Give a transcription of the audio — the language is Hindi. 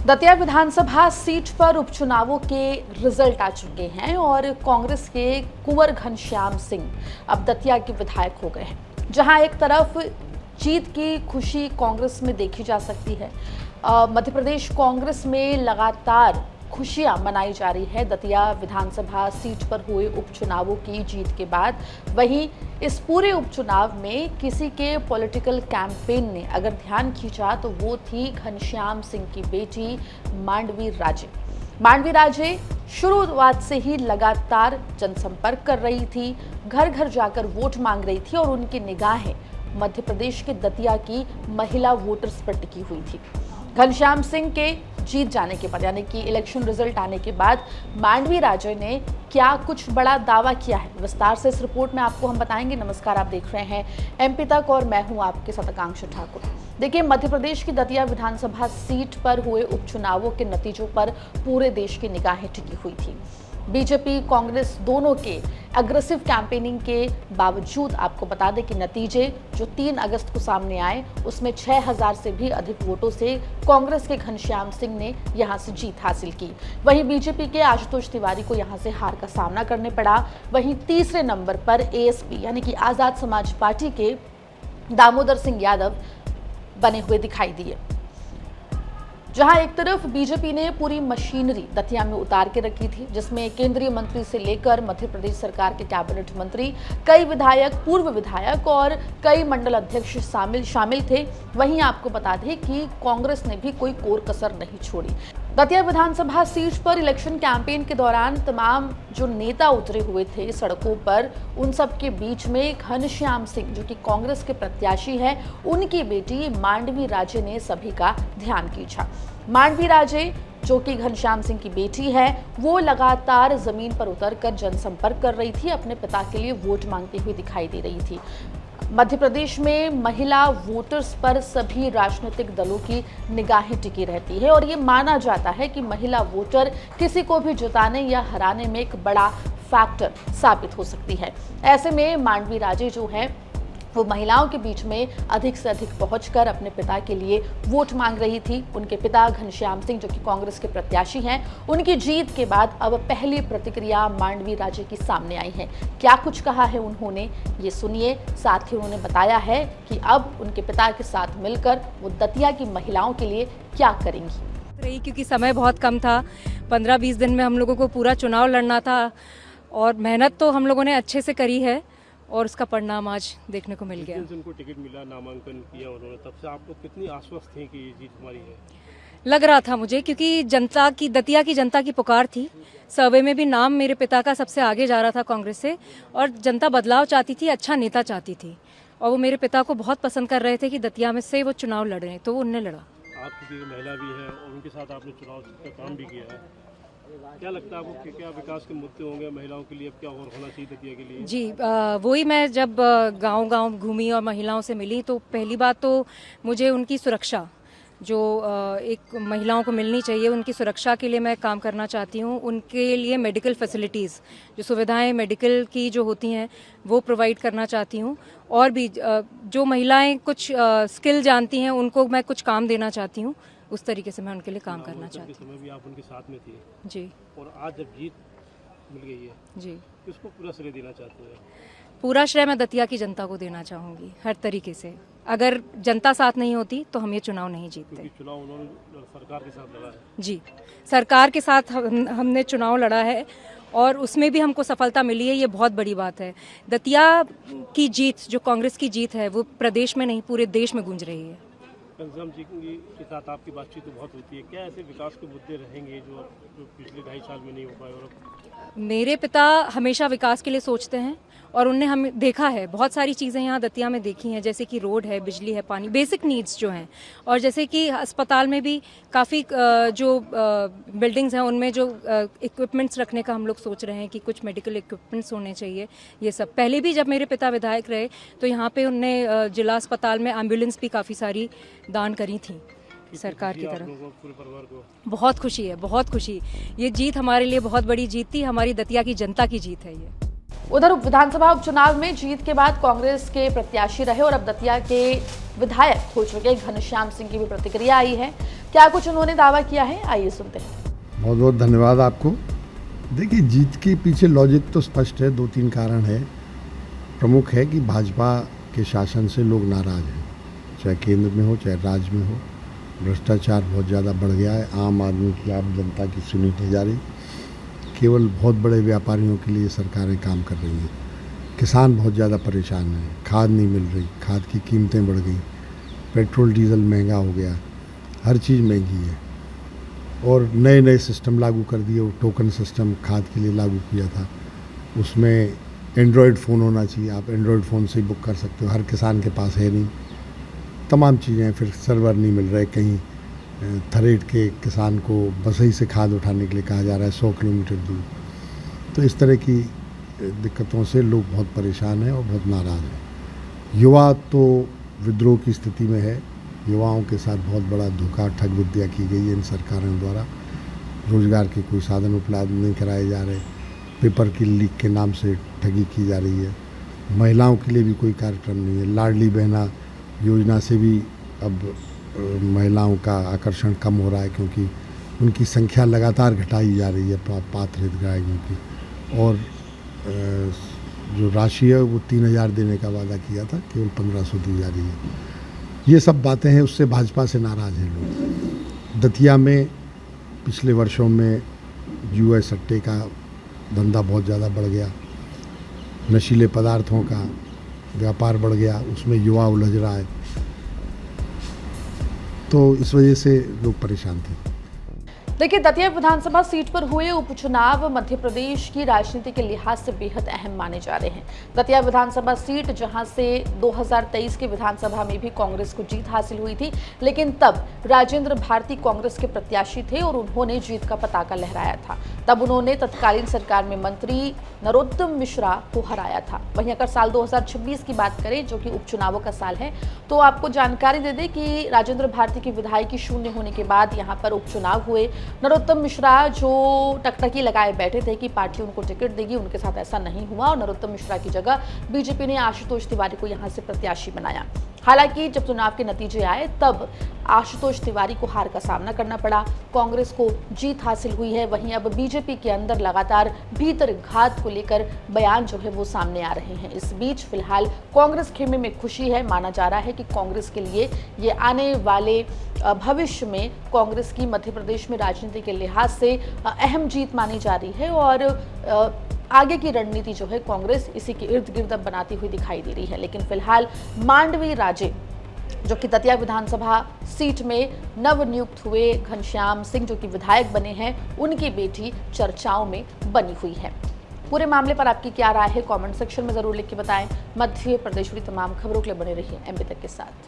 दतिया विधानसभा सीट पर उपचुनावों के रिजल्ट आ चुके हैं और कांग्रेस के कुंवर घनश्याम सिंह अब दतिया के विधायक हो गए हैं। जहां एक तरफ जीत की खुशी कांग्रेस में देखी जा सकती है, मध्य प्रदेश कांग्रेस में लगातार खुशियां मनाई जा रही है दतिया विधानसभा सीट पर हुए उपचुनावों की जीत के बाद। वहीं इस पूरे उपचुनाव में किसी के पॉलिटिकल कैंपेन ने अगर ध्यान खींचा तो वो थी घनश्याम सिंह की बेटी मांडवी राजे। मांडवी राजे शुरुआत से ही लगातार जनसंपर्क कर रही थी, घर घर जाकर वोट मांग रही थी और उनकी निगाहें मध्य प्रदेश के दतिया की महिला वोटर्स पर टिकी हुई थी। घनश्याम सिंह के जीत जाने के बाद यानी कि इलेक्शन रिजल्ट आने के बाद मांडवी राजे ने क्या कुछ बड़ा दावा किया है, विस्तार से इस रिपोर्ट में आपको हम बताएंगे। नमस्कार, आप देख रहे हैं एमपी तक और मैं हूं आपके साथ आकांक्षा ठाकुर। देखिए, मध्य प्रदेश की दतिया विधानसभा सीट पर हुए उपचुनावों के नतीजों पर पूरे देश की निगाहें टिकी हुई थी। बीजेपी कांग्रेस दोनों के एग्रेसिव कैंपेनिंग के बावजूद आपको बता दें कि नतीजे जो 3 अगस्त को सामने आए उसमें 6000 से भी अधिक वोटों से कांग्रेस के घनश्याम सिंह ने यहां से जीत हासिल की। वहीं बीजेपी के आशुतोष तिवारी को यहां से हार का सामना करने पड़ा। वहीं तीसरे नंबर पर एएसपी यानी कि आजाद समाज पार्टी के दामोदर सिंह यादव बने हुए दिखाई दिए। जहां एक तरफ बीजेपी ने पूरी मशीनरी दतिया में उतार के रखी थी, जिसमें केंद्रीय मंत्री से लेकर मध्य प्रदेश सरकार के कैबिनेट मंत्री, कई विधायक, पूर्व विधायक और कई मंडल अध्यक्ष शामिल थे। वहीं आपको बता दें कि कांग्रेस ने भी कोई कोर कसर नहीं छोड़ी। दतिया विधानसभा सीट पर इलेक्शन कैंपेन के दौरान तमाम जो नेता उतरे हुए थे सड़कों पर, उन सब के बीच में घनश्याम सिंह जो कि कांग्रेस के प्रत्याशी हैं, उनकी बेटी मांडवी राजे ने सभी का ध्यान खींचा। मांडवी राजे जो कि घनश्याम सिंह की बेटी है, वो लगातार जमीन पर उतरकर जनसंपर्क कर रही थी, अपने पिता के लिए वोट मांगती हुई दिखाई दे रही थी। मध्य प्रदेश में महिला वोटर्स पर सभी राजनीतिक दलों की निगाहें टिकी रहती है और ये माना जाता है कि महिला वोटर किसी को भी जिताने या हराने में एक बड़ा फैक्टर साबित हो सकती है। ऐसे में मांडवी राजे जो है वो महिलाओं के बीच में अधिक से अधिक पहुंचकर अपने पिता के लिए वोट मांग रही थी। उनके पिता घनश्याम सिंह जो कि कांग्रेस के प्रत्याशी हैं, उनकी जीत के बाद अब पहली प्रतिक्रिया मांडवी राजे की सामने आई है। क्या कुछ कहा है उन्होंने, ये सुनिए। साथ ही उन्होंने बताया है कि अब उनके पिता के साथ मिलकर वो दतिया की महिलाओं के लिए क्या करेंगी। क्योंकि समय बहुत कम था, 15-20 दिन में हम लोगों को पूरा चुनाव लड़ना था और मेहनत तो हम लोगों ने अच्छे से करी है और उसका परिणाम आज देखने को मिल गया। उनको टिकट मिला, नामांकन किया उन्होंने, तब से आप लोग कितनी आश्वस्त थे कि ये जीत हमारी है? लग रहा था मुझे, क्योंकि दतिया की जनता की पुकार थी। सर्वे में भी नाम मेरे पिता का सबसे आगे जा रहा था कांग्रेस से, और जनता बदलाव चाहती थी, अच्छा नेता चाहती थी और वो मेरे पिता को बहुत पसंद कर रहे थे कि दतिया में से वो चुनाव लड़े, तो वो उनने लड़ा। आपकी महिला भी है और उनके साथ आपने चुनाव का काम भी किया है, क्या लगता है आपको कि क्या विकास के मुद्दे होंगे महिलाओं के लिए, अब क्या और होना चाहिए दतिया के लिए? जी, वही मैं जब गांव-गांव घूमी और महिलाओं से मिली तो पहली बात तो मुझे उनकी सुरक्षा जो एक महिलाओं को मिलनी चाहिए, उनकी सुरक्षा के लिए मैं काम करना चाहती हूँ। उनके लिए मेडिकल फैसिलिटीज़, जो सुविधाएं मेडिकल की जो होती हैं वो प्रोवाइड करना चाहती हूँ। और भी जो महिलाएं कुछ स्किल जानती हैं उनको मैं कुछ काम देना चाहती हूँ, उस तरीके से मैं उनके लिए काम करना चाहती हूँ। समय भी आप उनके साथ में थी जी, और आज जब जीत मिल गई है जी, किसको पूरा श्रेय देना चाहते हैं? पूरा श्रेय मैं दतिया की जनता को देना चाहूँगी हर तरीके से। अगर जनता साथ नहीं होती तो हम ये चुनाव नहीं जीतते। चुनाव उन्होंने सरकार के साथ लड़ा है। जी, सरकार के साथ हमने चुनाव लड़ा है और उसमें भी हमको सफलता मिली है, ये बहुत बड़ी बात है। दतिया की जीत, जो कांग्रेस की जीत है, वो प्रदेश में नहीं पूरे देश में गूंज रही है। घनश्याम जी के साथ आपकी बातचीत तो बहुत होती है, क्या ऐसे विकास के मुद्दे रहेंगे जो पिछले 2.5 साल में नहीं हो पाए? और मेरे पिता हमेशा विकास के लिए सोचते हैं और उनने हमें देखा है, बहुत सारी चीज़ें यहाँ दतिया में देखी हैं, जैसे कि रोड है, बिजली है, पानी, बेसिक नीड्स जो हैं, और जैसे कि अस्पताल में भी काफ़ी जो बिल्डिंग्स हैं उनमें जो इक्विपमेंट्स रखने का हम लोग सोच रहे हैं कि कुछ मेडिकल इक्विपमेंट्स होने चाहिए। ये सब पहले भी जब मेरे पिता विधायक रहे तो यहाँ पे उनने जिला अस्पताल में एम्बुलेंस भी काफ़ी सारी दान करी थी सरकार की तरफ। पूरे परिवार को बहुत खुशी है, बहुत खुशी। ये जीत हमारे लिए बहुत बड़ी जीत थी, हमारी दतिया की जनता की जीत है ये। उधर विधानसभा उपचुनाव में जीत के बाद कांग्रेस के प्रत्याशी रहे और अब दतिया के विधायक हो चुके घनश्याम सिंह की भी प्रतिक्रिया आई है। क्या कुछ उन्होंने दावा किया है, आइए सुनते हैं। बहुत बहुत धन्यवाद आपको। देखिए, जीत के पीछे लॉजिक तो स्पष्ट है, 2-3 कारण है। प्रमुख है कि भाजपा के शासन से लोग नाराज़ हैं, चाहे केंद्र में हो चाहे राज्य में हो। भ्रष्टाचार बहुत ज़्यादा बढ़ गया है, आम आदमी की, आम जनता की सुनी नहीं जा रही। केवल बहुत बड़े व्यापारियों के लिए सरकारें काम कर रही हैं। किसान बहुत ज़्यादा परेशान हैं, खाद नहीं मिल रही, खाद की कीमतें बढ़ गई, पेट्रोल डीजल महंगा हो गया, हर चीज़ महंगी है। और नए नए सिस्टम लागू कर दिए। वो टोकन सिस्टम खाद के लिए लागू किया था, उसमें एंड्रॉयड फ़ोन होना चाहिए, आप एंड्रॉयड फ़ोन से ही बुक कर सकते हो, हर किसान के पास है नहीं। तमाम चीज़ें हैं, फिर सर्वर नहीं मिल रहे, कहीं थरेट के किसान को बसई से खाद उठाने के लिए कहा जा रहा है 100 किलोमीटर दूर। तो इस तरह की दिक्कतों से लोग बहुत परेशान हैं और बहुत नाराज़ हैं। युवा तो विद्रोह की स्थिति में है। युवाओं के साथ बहुत बड़ा धोखा, ठग विद्या की गई है इन सरकारों द्वारा। रोज़गार के कोई साधन उपलब्ध नहीं कराए जा रहे, पेपर की लीक के नाम से ठगी की जा रही है। महिलाओं के लिए भी कोई कार्यक्रम नहीं है। लाडली बहना योजना से भी अब महिलाओं का आकर्षण कम हो रहा है, क्योंकि उनकी संख्या लगातार घटाई जा रही है पात्र हितग्राहियों की। और जो राशि है वो 3,000 देने का वादा किया था, केवल 1,500 दी जा रही है। ये सब बातें हैं, उससे भाजपा से नाराज़ हैं लोग। दतिया में पिछले वर्षों में जुए सट्टे का धंधा बहुत ज़्यादा बढ़ गया, नशीले पदार्थों का व्यापार बढ़ गया, उसमें युवा उलझ रहा है, तो इस वजह से लोग परेशान थे। देखिए, दतिया विधानसभा सीट पर हुए उपचुनाव मध्य प्रदेश की राजनीति के लिहाज से बेहद अहम माने जा रहे हैं। दतिया विधानसभा सीट, जहां से 2023 के विधानसभा में भी कांग्रेस को जीत हासिल हुई थी, लेकिन तब राजेंद्र भारती कांग्रेस के प्रत्याशी थे और उन्होंने जीत का पताका लहराया था। तब उन्होंने तत्कालीन सरकार में मंत्री नरोत्तम मिश्रा को हराया था। वहीं अगर साल 2026 की बात करें, जो कि उपचुनावों का साल है, तो आपको जानकारी दे दें कि राजेंद्र भारती की विधायकी शून्य होने के बाद यहां पर उपचुनाव हुए। नरोत्तम मिश्रा जो टकटकी लगाए बैठे थे कि पार्टी उनको टिकट देगी, उनके साथ ऐसा नहीं हुआ और नरोत्तम मिश्रा की जगह बीजेपी ने आशुतोष तिवारी को यहां से प्रत्याशी बनाया। हालांकि जब चुनाव के नतीजे आए तब आशुतोष तिवारी को हार का सामना करना पड़ा, कांग्रेस को जीत हासिल हुई है। वहीं अब बीजेपी के अंदर लगातार भीतर घात को लेकर बयान जो है वो सामने आ रहे हैं। इस बीच फिलहाल कांग्रेस खेमे में खुशी है। माना जा रहा है कि कांग्रेस के लिए ये आने वाले भविष्य में कांग्रेस की मध्य प्रदेश में राजनीति के लिहाज से अहम जीत मानी जा रही है और आगे की रणनीति जो है कांग्रेस इसी के इर्द गिर्द अब बनाती हुई दिखाई दे रही है। लेकिन फिलहाल मांडवी राजे, जो कि दतिया विधानसभा सीट में नवनियुक्त हुए घनश्याम सिंह, जो कि विधायक बने हैं, उनकी बेटी चर्चाओं में बनी हुई है। पूरे मामले पर आपकी क्या राय है, कमेंट सेक्शन में जरूर लिख के बताएं। मध्य प्रदेश की तमाम खबरों के लिए बने रहिए एमबी तक के साथ।